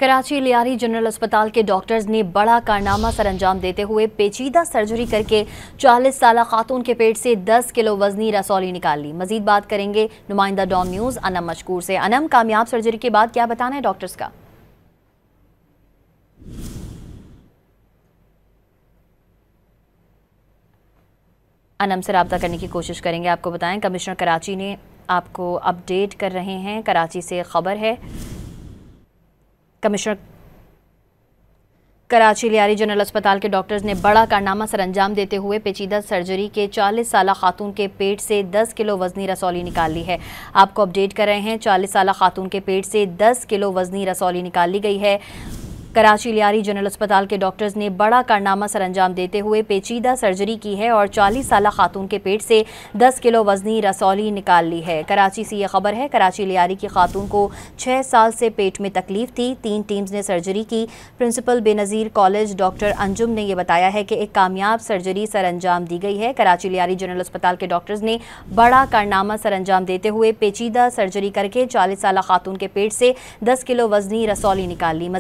Karachi Lyari general अस्पताल के doctors ने बड़ा कारनामा सरअंजाम देते हुए पेचीदा सर्जरी करके 40 साला खातून के पेट से 10 किलो वजनी रसौली निकाल ली। मजीद बात करेंगे नुमाइंदा डॉन न्यूज अनम मशकूर से। अनम, कामयाब सर्जरी के बाद क्या बताना है डॉक्टर्स का? अनम से रब्ता करने की कोशिश करेंगे। आपको बताएं, कमिश्नर कराची ने आपको अपडेट कर रहे हैं। कराची से खबर है, कमिश्नर कराची लियारी जनरल अस्पताल के डॉक्टर्स ने बड़ा कारनामा सरअंजाम देते हुए पेचीदा सर्जरी के 40 साला खातून के पेट से 10 किलो वजनी रसौली निकाल ली है। आपको अपडेट कर रहे हैं, 40 साला खातून के पेट से 10 किलो वजनी रसौली निकाल ली गई है। कराची लियारी जनरल अस्पताल के डॉक्टर्स ने बड़ा कारनामा सरअंजाम देते हुए पेचीदा सर्जरी की है और 40 साला खातून के पेट से 10 किलो वजनी रसौली निकाल ली है। कराची से ये खबर है, कराची लियारी की खातून को 6 साल से पेट में तकलीफ थी। 3 टीम्स ने सर्जरी की। Principal Benazir college doctor Anjum ने यह बताया है कि एक कामयाब सर्जरी सरअंजाम दी गई है। कराची लियारी जनरल अस्पताल के डॉक्टर्स ने बड़ा कारनामा सरअंजाम देते हुए पेचीदा सर्जरी करके 40 साला खातून के पेट से 10 किलो वजनी रसौली निकाल ली।